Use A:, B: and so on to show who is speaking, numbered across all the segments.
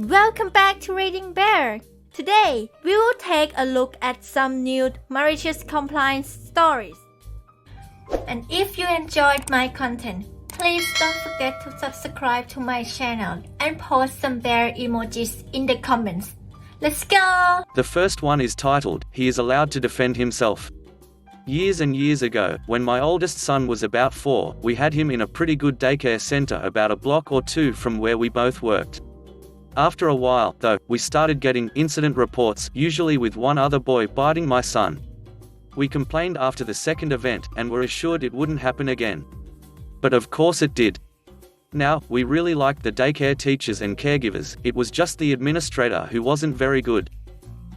A: Welcome back to Reading Bear. Today, we will take a look at some new malicious compliance stories. And if you enjoyed my content, please don't forget to subscribe to my channel and post some bear emojis in the comments. Let's go!
B: The first one is titled, "He is allowed to defend himself." Years and years ago, when my oldest son was about 4, we had him in a pretty good daycare center about a block or two from where we both worked. After a while, though, we started getting incident reports, usually with one other boy biting my son. We complained after the second event, and were assured it wouldn't happen again. But of course it did. Now, we really liked the daycare teachers and caregivers, it was just the administrator who wasn't very good.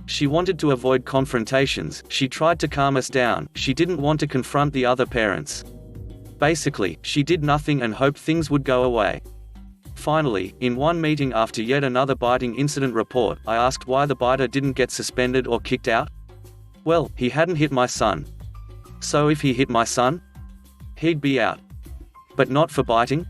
B: She wanted to avoid confrontations, she tried to calm us down, she didn't want to confront the other parents. Basically, she did nothing and hoped things would go away. Finally, in one meeting after yet another biting incident report, I asked why the biter didn't get suspended or kicked out. Well, he hadn't hit my son. So if he hit my son, he'd be out. But not for biting?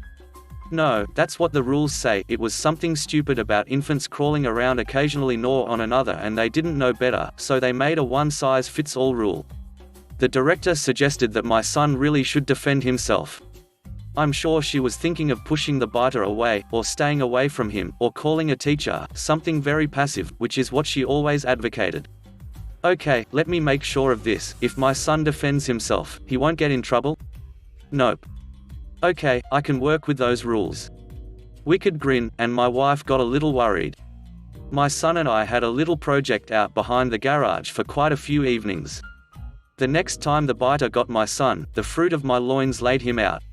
B: No, that's what the rules say. It was something stupid about infants crawling around occasionally gnaw on another and they didn't know better, so they made a one-size-fits-all rule. The director suggested that my son really should defend himself. I'm sure she was thinking of pushing the biter away, or staying away from him, or calling a teacher, something very passive, which is what she always advocated. Okay, let me make sure of this, if my son defends himself, he won't get in trouble? Nope. Okay, I can work with those rules. Wicked grin, and my wife got a little worried. My son and I had a little project out behind the garage for quite a few evenings. The next time the biter got my son, the fruit of my loins laid him out.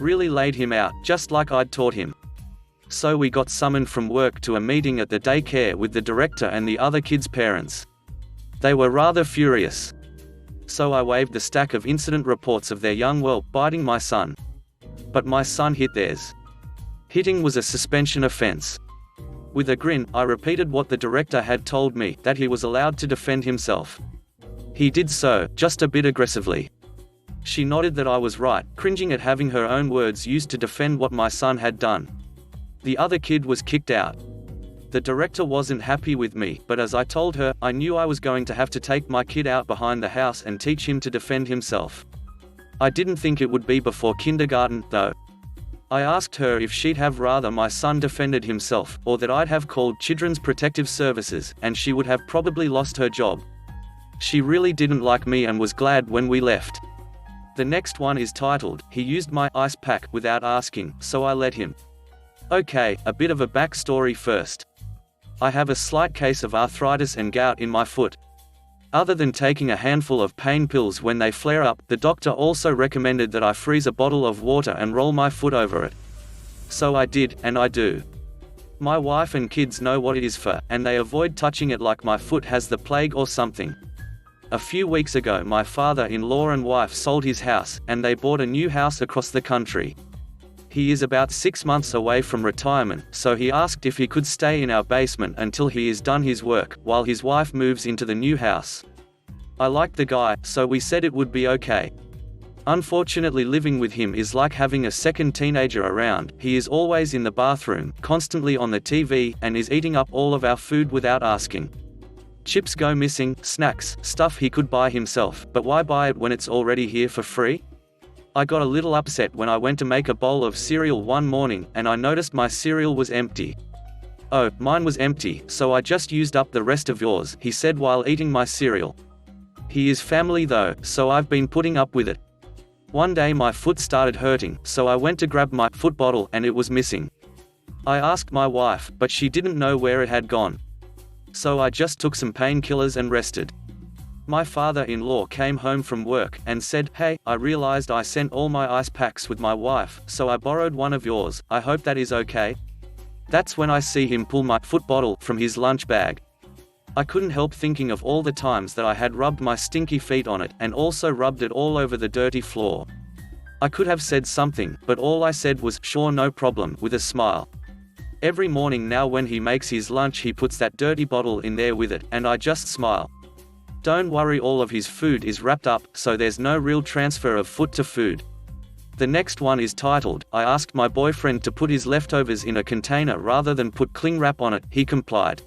B: Really laid him out, just like I'd taught him. So we got summoned from work to a meeting at the daycare with the director and the other kids' parents. They were rather furious. So I waved the stack of incident reports of their young whelp biting my son. But my son hit theirs. Hitting was a suspension offense. With a grin, I repeated what the director had told me, that he was allowed to defend himself. He did so, just a bit aggressively. She nodded that I was right, cringing at having her own words used to defend what my son had done. The other kid was kicked out. The director wasn't happy with me, but as I told her, I knew I was going to have to take my kid out behind the house and teach him to defend himself. I didn't think it would be before kindergarten, though. I asked her if she'd have rather my son defended himself, or that I'd have called Children's Protective Services, and she would have probably lost her job. She really didn't like me and was glad when we left. The next one is titled, "He used my ice pack without asking, so I let him." Okay, a bit of a backstory first. I have a slight case of arthritis and gout in my foot. Other than taking a handful of pain pills when they flare up, the doctor also recommended that I freeze a bottle of water and roll my foot over it. So I did, and I do. My wife and kids know what it is for, and they avoid touching it like my foot has the plague or something. A few weeks ago my father-in-law and wife sold his house, and they bought a new house across the country. He is about 6 months away from retirement, so he asked if he could stay in our basement until he is done his work, while his wife moves into the new house. I liked the guy, so we said it would be okay. Unfortunately, living with him is like having a second teenager around. He is always in the bathroom, constantly on the TV, and is eating up all of our food without asking. Chips go missing, snacks, stuff he could buy himself, but why buy it when it's already here for free? I got a little upset when I went to make a bowl of cereal one morning, and I noticed my cereal was empty. "Oh, mine was empty, so I just used up the rest of yours," he said while eating my cereal. He is family though, so I've been putting up with it. One day my foot started hurting, so I went to grab my foot bottle and it was missing. I asked my wife, but she didn't know where it had gone. So I just took some painkillers and rested. My father-in-law came home from work, and said, "Hey, I realized I sent all my ice packs with my wife, so I borrowed one of yours, I hope that is okay." That's when I see him pull my foot bottle from his lunch bag. I couldn't help thinking of all the times that I had rubbed my stinky feet on it, and also rubbed it all over the dirty floor. I could have said something, but all I said was, "Sure, no problem," with a smile. Every morning now when he makes his lunch he puts that dirty bottle in there with it, and I just smile. Don't worry, all of his food is wrapped up, so there's no real transfer of foot to food. The next one is titled, I asked my boyfriend to put his leftovers in a container rather than put cling wrap on it, he complied.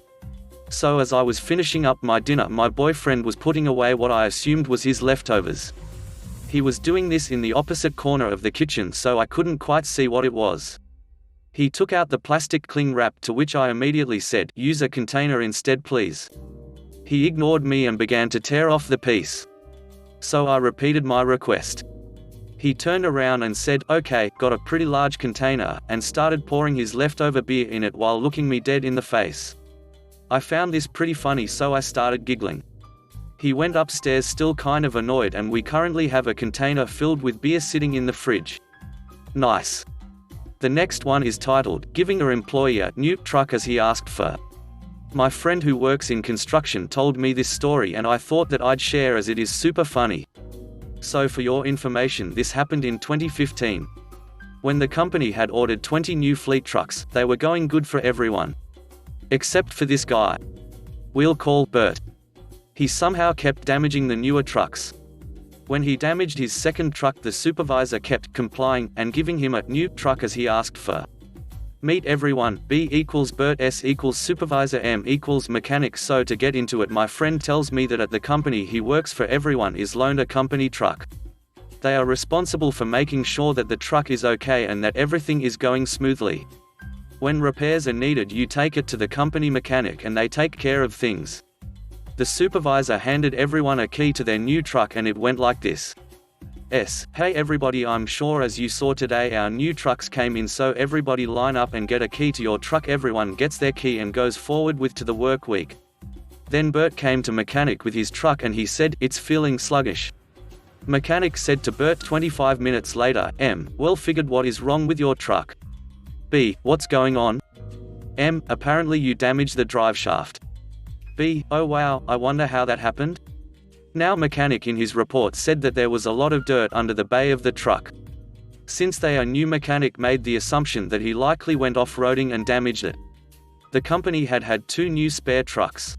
B: So as I was finishing up my dinner, my boyfriend was putting away what I assumed was his leftovers. He was doing this in the opposite corner of the kitchen, so I couldn't quite see what it was. He took out the plastic cling wrap, to which I immediately said, use a container instead please. He ignored me and began to tear off the piece. So I repeated my request. He turned around and said, okay, got a pretty large container, and started pouring his leftover beer in it while looking me dead in the face. I found this pretty funny, so I started giggling. He went upstairs still kind of annoyed, and we currently have a container filled with beer sitting in the fridge. Nice. The next one is titled, Giving your employee a new truck as he asked for. My friend who works in construction told me this story and I thought that I'd share as it is super funny. So for your information, this happened in 2015. When the company had ordered 20 new fleet trucks, they were going good for everyone. Except for this guy. We'll call Bert. He somehow kept damaging the newer trucks. When he damaged his second truck, the supervisor kept complying and giving him a new truck as he asked for. Meet everyone, B equals Bert, S equals supervisor, M equals mechanic. So to get into it, my friend tells me that at the company he works for, everyone is loaned a company truck. They are responsible for making sure that the truck is okay and that everything is going smoothly. When repairs are needed, you take it to the company mechanic and they take care of things. The supervisor handed everyone a key to their new truck and it went like this. S. Hey everybody, I'm sure as you saw today our new trucks came in, so everybody line up and get a key to your truck. Everyone gets their key and goes forward with to the work week. Then Bert came to mechanic with his truck and he said, it's feeling sluggish. Mechanic said to Bert 25 minutes later, M. Well, figured what is wrong with your truck. B. What's going on? M. Apparently you damaged the drive shaft. B. Oh wow, I wonder how that happened? Now mechanic in his report said that there was a lot of dirt under the bay of the truck. Since they are new, mechanic made the assumption that he likely went off-roading and damaged it. The company had 2 new spare trucks.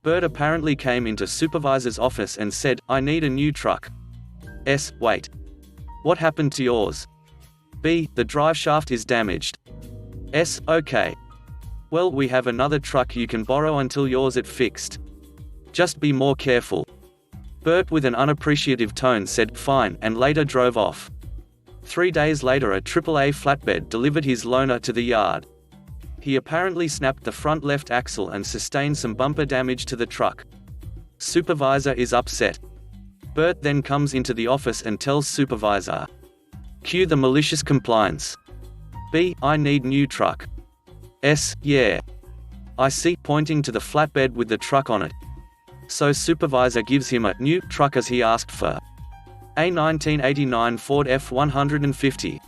B: Bert apparently came into supervisor's office and said, I need a new truck. S. Wait. What happened to yours? B. The drive shaft is damaged. S. Okay. Well, we have another truck you can borrow until yours is fixed. Just be more careful. Bert with an unappreciative tone said, fine, and later drove off. 3 days later a AAA flatbed delivered his loaner to the yard. He apparently snapped the front left axle and sustained some bumper damage to the truck. Supervisor is upset. Bert then comes into the office and tells supervisor. Cue the malicious compliance. B. I need new truck. S. Yeah. I see, pointing to the flatbed with the truck on it. So supervisor gives him a new truck as he asked for. A 1989 Ford F-150.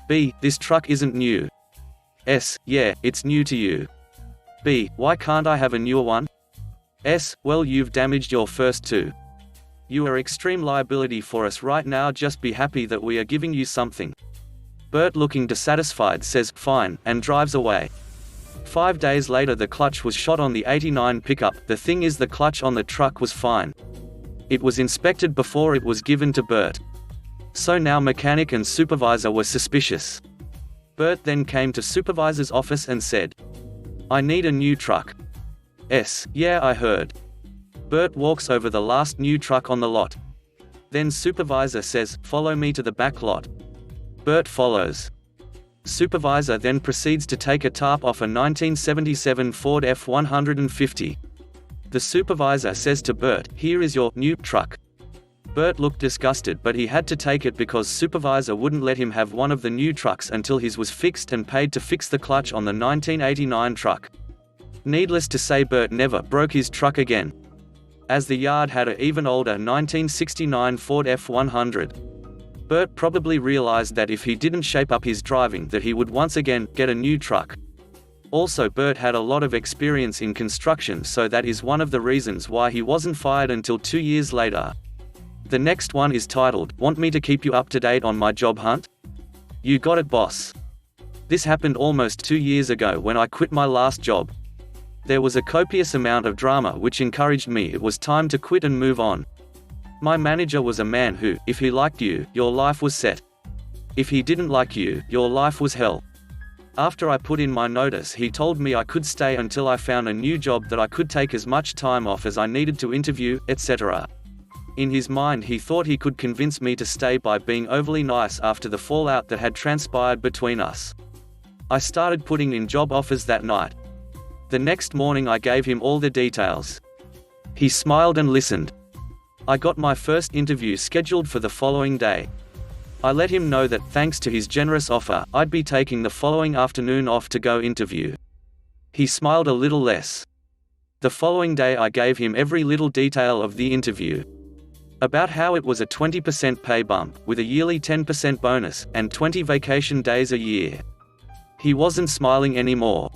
B: B. This truck isn't new. S. Yeah, it's new to you. B. Why can't I have a newer one? S. Well, you've damaged your first 2. You are extreme liability for us right now, just be happy that we are giving you something. Bert, looking dissatisfied, says, fine, and drives away. 5 days later the clutch was shot on the '89 pickup. The thing is, the clutch on the truck was fine. It was inspected before it was given to Bert. So now mechanic and supervisor were suspicious. Bert then came to supervisor's office and said, I need a new truck. S. Yeah, I heard. Bert walks over the last new truck on the lot. Then supervisor says, follow me to the back lot. Bert follows. Supervisor then proceeds to take a tarp off a 1977 Ford F-150. The supervisor says to Bert, here is your new truck. Bert looked disgusted, but he had to take it because supervisor wouldn't let him have one of the new trucks until his was fixed and paid to fix the clutch on the 1989 truck. Needless to say, Bert never broke his truck again, as the yard had an even older 1969 Ford F-100. Bert probably realized that if he didn't shape up his driving that he would once again get a new truck. Also, Bert had a lot of experience in construction, so that is one of the reasons why he wasn't fired until 2 years later. The next one is titled, Want me to keep you up to date on my job hunt? You got it, boss. This happened almost 2 years ago when I quit my last job. There was a copious amount of drama which encouraged me it was time to quit and move on. My manager was a man who, if he liked you, your life was set. If he didn't like you, your life was hell. After I put in my notice, he told me I could stay until I found a new job, that I could take as much time off as I needed to interview, etc. In his mind, he thought he could convince me to stay by being overly nice after the fallout that had transpired between us. I started putting in job offers that night. The next morning I gave him all the details. He smiled and listened. I got my first interview scheduled for the following day. I let him know that, thanks to his generous offer, I'd be taking the following afternoon off to go interview. He smiled a little less. The following day I gave him every little detail of the interview. About how it was a 20% pay bump, with a yearly 10% bonus, and 20 vacation days a year. He wasn't smiling anymore.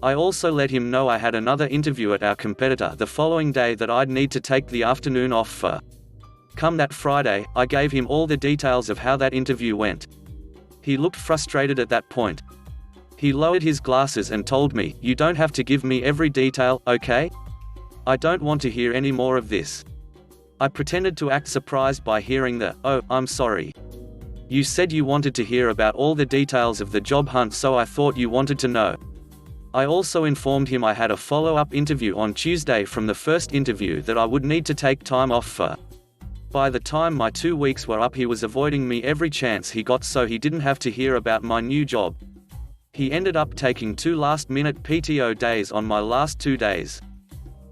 B: I also let him know I had another interview at our competitor the following day that I'd need to take the afternoon off for. Come that Friday, I gave him all the details of how that interview went. He looked frustrated at that point. He lowered his glasses and told me, "You don't have to give me every detail, okay? I don't want to hear any more of this." I pretended to act surprised by hearing the, "Oh, I'm sorry. You said you wanted to hear about all the details of the job hunt, so I thought you wanted to know." I also informed him I had a follow-up interview on Tuesday from the first interview that I would need to take time off for. By the time my 2 weeks were up, he was avoiding me every chance he got so he didn't have to hear about my new job. He ended up taking 2 last-minute PTO days on my last 2 days.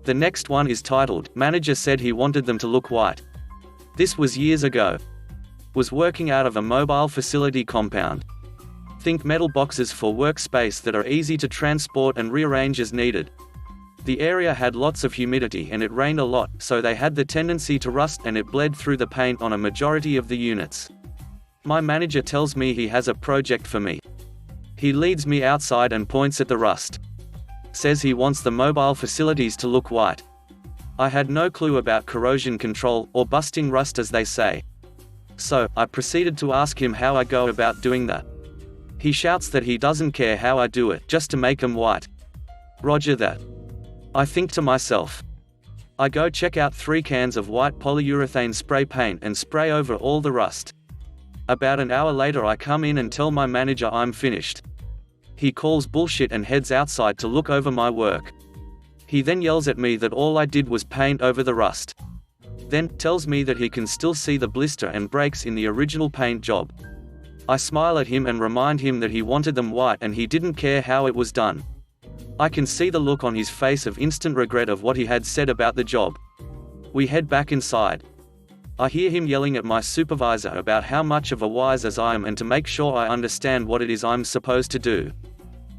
B: The next one is titled, "Manager said he wanted them to look white." This was years ago. Was working out of a mobile facility compound. Think metal boxes for workspace that are easy to transport and rearrange as needed. The area had lots of humidity and it rained a lot, so they had the tendency to rust, and it bled through the paint on a majority of the units. My manager tells me he has a project for me. He leads me outside and points at the rust. Says he wants the mobile facilities to look white. I had no clue about corrosion control, or busting rust as they say. So, I proceeded to ask him how I go about doing that. He shouts that he doesn't care how I do it, just to make them white. Roger that. I think to myself. I go check out 3 cans of white polyurethane spray paint and spray over all the rust. About an hour later I come in and tell my manager I'm finished. He calls bullshit and heads outside to look over my work. He then yells at me that all I did was paint over the rust. Then, tells me that he can still see the blister and breaks in the original paint job. I smile at him and remind him that he wanted them white and he didn't care how it was done. I can see the look on his face of instant regret of what he had said about the job. We head back inside. I hear him yelling at my supervisor about how much of a wise as I am and to make sure I understand what it is I'm supposed to do.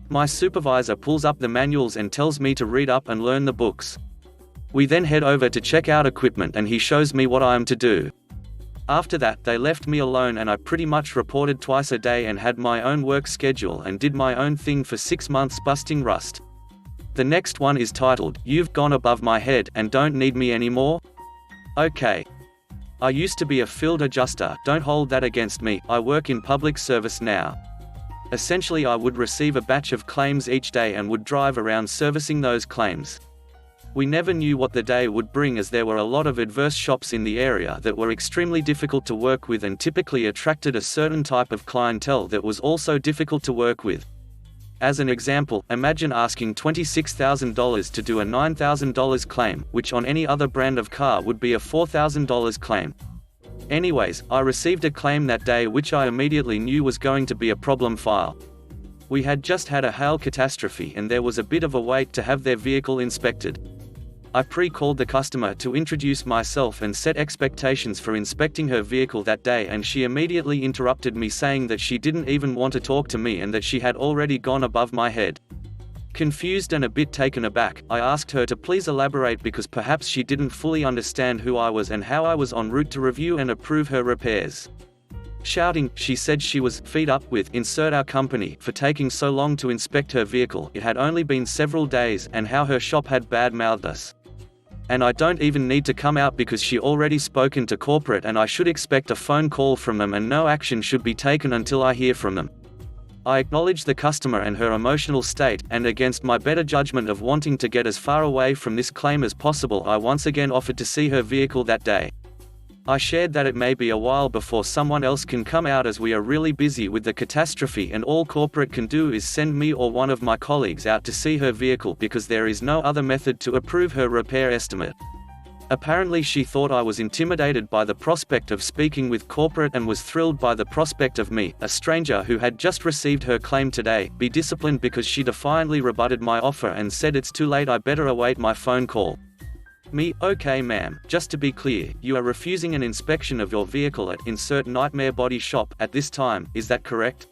B: My supervisor pulls up the manuals and tells me to read up and learn the books. We then head over to check out equipment and he shows me what I am to do. After that, they left me alone and I pretty much reported twice a day and had my own work schedule and did my own thing for 6 months busting rust. The next one is titled, "You've Gone Above My Head and Don't Need Me Anymore?" Okay. I used to be a field adjuster, don't hold that against me, I work in public service now. Essentially I would receive a batch of claims each day and would drive around servicing those claims. We never knew what the day would bring, as there were a lot of adverse shops in the area that were extremely difficult to work with and typically attracted a certain type of clientele that was also difficult to work with. As an example, imagine asking $26,000 to do a $9,000 claim, which on any other brand of car would be a $4,000 claim. Anyways, I received a claim that day which I immediately knew was going to be a problem file. We had just had a hail catastrophe and there was a bit of a wait to have their vehicle inspected. I pre-called the customer to introduce myself and set expectations for inspecting her vehicle that day, and she immediately interrupted me saying that she didn't even want to talk to me and that she had already gone above my head. Confused and a bit taken aback, I asked her to please elaborate because perhaps she didn't fully understand who I was and how I was en route to review and approve her repairs. Shouting, she said she was fed up with insert our company for taking so long to inspect her vehicle, it had only been several days, and how her shop had bad-mouthed us. And I don't even need to come out because she already spoken to corporate and I should expect a phone call from them and no action should be taken until I hear from them. I acknowledged the customer and her emotional state, and against my better judgment of wanting to get as far away from this claim as possible, I once again offered to see her vehicle that day. I shared that it may be a while before someone else can come out as we are really busy with the catastrophe and all corporate can do is send me or one of my colleagues out to see her vehicle because there is no other method to approve her repair estimate. Apparently she thought I was intimidated by the prospect of speaking with corporate and was thrilled by the prospect of me, a stranger who had just received her claim today, be disciplined because she defiantly rebutted my offer and said it's too late, I better await my phone call. Me, okay ma'am, just to be clear, you are refusing an inspection of your vehicle at insert nightmare body shop at this time, is that correct?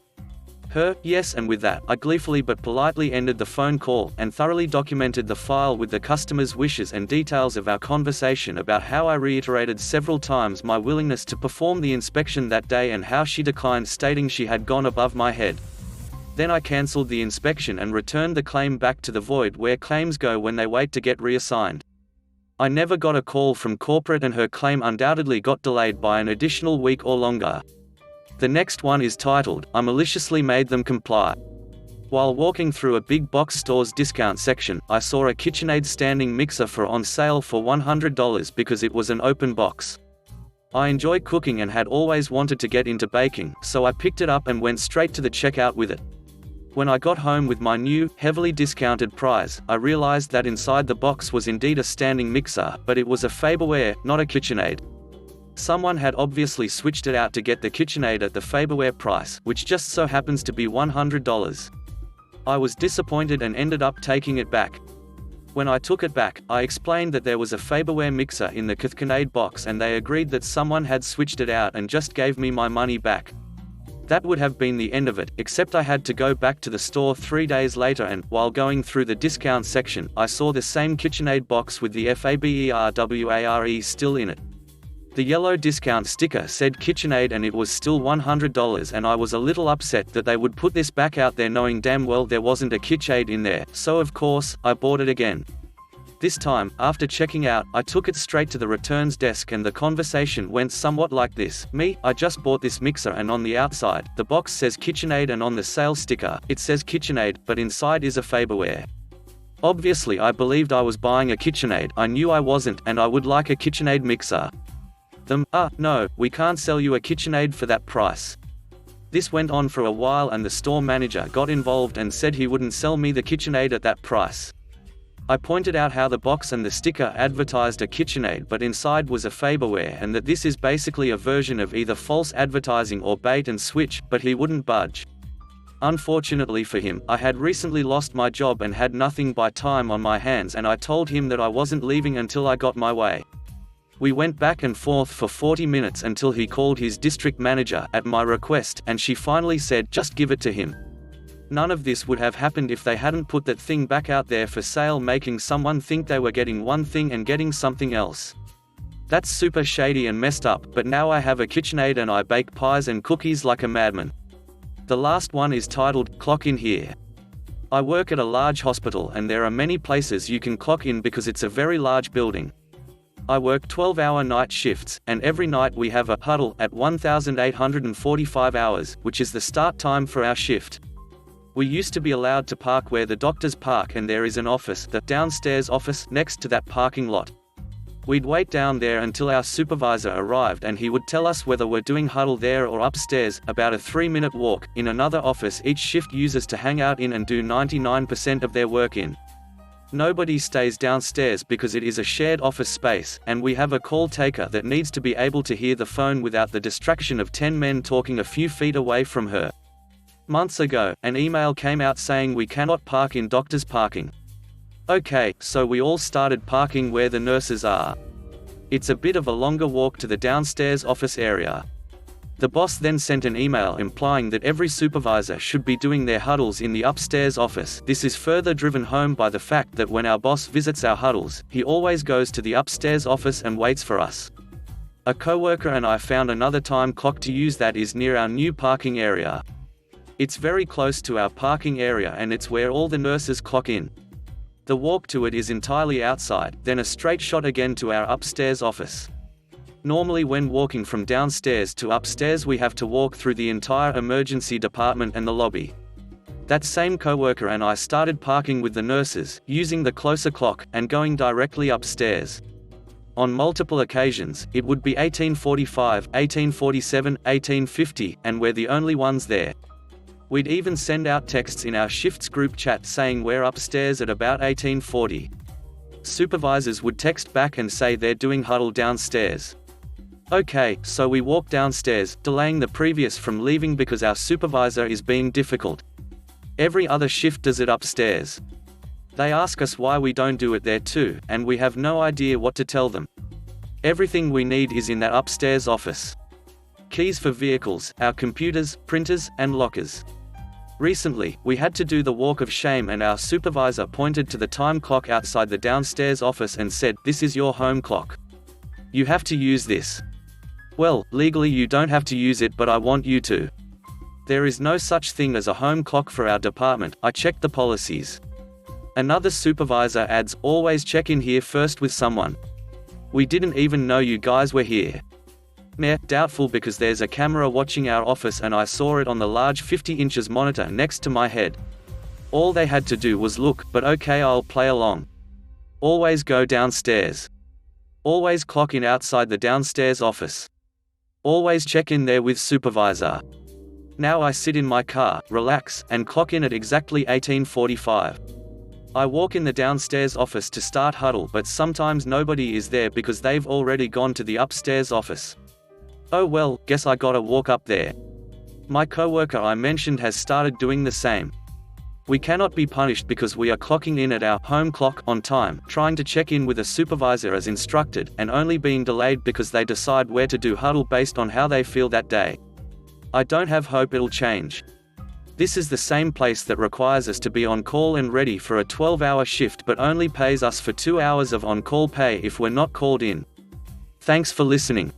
B: Her, yes, and with that, I gleefully but politely ended the phone call, and thoroughly documented the file with the customer's wishes and details of our conversation about how I reiterated several times my willingness to perform the inspection that day and how she declined, stating she had gone above my head. Then I cancelled the inspection and returned the claim back to the void where claims go when they wait to get reassigned. I never got a call from corporate and her claim undoubtedly got delayed by an additional week or longer. The next one is titled, I maliciously made them comply. While walking through a big box store's discount section, I saw a KitchenAid standing mixer for on sale for $100 because it was an open box. I enjoy cooking and had always wanted to get into baking, so I picked it up and went straight to the checkout with it. When I got home with my new, heavily discounted prize, I realized that inside the box was indeed a standing mixer, but it was a Faberware, not a KitchenAid. Someone had obviously switched it out to get the KitchenAid at the Faberware price, which just so happens to be $100. I was disappointed and ended up taking it back. When I took it back, I explained that there was a Faberware mixer in the KitchenAid box and they agreed that someone had switched it out and just gave me my money back. That would have been the end of it, except I had to go back to the store 3 days later and, while going through the discount section, I saw the same KitchenAid box with the FABERWARE still in it. The yellow discount sticker said KitchenAid and it was still $100 and I was a little upset that they would put this back out there knowing damn well there wasn't a KitchenAid in there, so of course, I bought it again. This time, after checking out, I took it straight to the returns desk and the conversation went somewhat like this. Me, I just bought this mixer and on the outside, the box says KitchenAid and on the sales sticker, it says KitchenAid, but inside is a Faberware. Obviously I believed I was buying a KitchenAid, I knew I wasn't and I would like a KitchenAid mixer. Them, no, we can't sell you a KitchenAid for that price. This went on for a while and the store manager got involved and said he wouldn't sell me the KitchenAid at that price. I pointed out how the box and the sticker advertised a KitchenAid but inside was a Faberware and that this is basically a version of either false advertising or bait and switch, but he wouldn't budge. Unfortunately for him, I had recently lost my job and had nothing but time on my hands and I told him that I wasn't leaving until I got my way. We went back and forth for 40 minutes until he called his district manager at my request and she finally said just give it to him. None of this would have happened if they hadn't put that thing back out there for sale, making someone think they were getting one thing and getting something else. That's super shady and messed up, but now I have a KitchenAid and I bake pies and cookies like a madman. The last one is titled, Clock in Here. I work at a large hospital and there are many places you can clock in because it's a very large building. I work 12-hour night shifts, and every night we have a huddle at 1,845 hours, which is the start time for our shift. We used to be allowed to park where the doctors park and there is an office, the downstairs office, next to that parking lot. We'd wait down there until our supervisor arrived and he would tell us whether we're doing huddle there or upstairs, about a 3-minute walk, in another office each shift uses to hang out in and do 99% of their work in. Nobody stays downstairs because it is a shared office space, and we have a call taker that needs to be able to hear the phone without the distraction of 10 men talking a few feet away from her. Months ago, an email came out saying we cannot park in doctors' parking. Okay, so we all started parking where the nurses are. It's a bit of a longer walk to the downstairs office area. The boss then sent an email implying that every supervisor should be doing their huddles in the upstairs office. This is further driven home by the fact that when our boss visits our huddles, he always goes to the upstairs office and waits for us. A coworker and I found another time clock to use that is near our new parking area. It's very close to our parking area and it's where all the nurses clock in. The walk to it is entirely outside, then a straight shot again to our upstairs office. Normally when walking from downstairs to upstairs we have to walk through the entire emergency department and the lobby. That same coworker and I started parking with the nurses, using the closer clock, and going directly upstairs. On multiple occasions, it would be 1845, 1847, 1850, and we're the only ones there. We'd even send out texts in our shifts group chat saying we're upstairs at about 1840. Supervisors would text back and say they're doing huddle downstairs. Okay, so we walk downstairs, delaying the previous from leaving because our supervisor is being difficult. Every other shift does it upstairs. They ask us why we don't do it there too, and we have no idea what to tell them. Everything we need is in that upstairs office. Keys for vehicles, our computers, printers, and lockers. Recently, we had to do the walk of shame and our supervisor pointed to the time clock outside the downstairs office and said, "This is your home clock. You have to use this." Well, legally you don't have to use it, but I want you to. There is no such thing as a home clock for our department. I checked the policies. Another supervisor adds, "Always check in here first with someone. We didn't even know you guys were here." Meh, doubtful because there's a camera watching our office and I saw it on the large 50 inches monitor next to my head. All they had to do was look, but okay, I'll play along. Always go downstairs. Always clock in outside the downstairs office. Always check in there with supervisor. Now I sit in my car, relax, and clock in at exactly 1845. I walk in the downstairs office to start huddle, but sometimes nobody is there because they've already gone to the upstairs office. Oh well, guess I gotta walk up there. My coworker I mentioned has started doing the same. We cannot be punished because we are clocking in at our home clock on time, trying to check in with a supervisor as instructed, and only being delayed because they decide where to do huddle based on how they feel that day. I don't have hope it'll change. This is the same place that requires us to be on call and ready for a 12-hour shift but only pays us for 2 hours of on-call pay if we're not called in. Thanks for listening.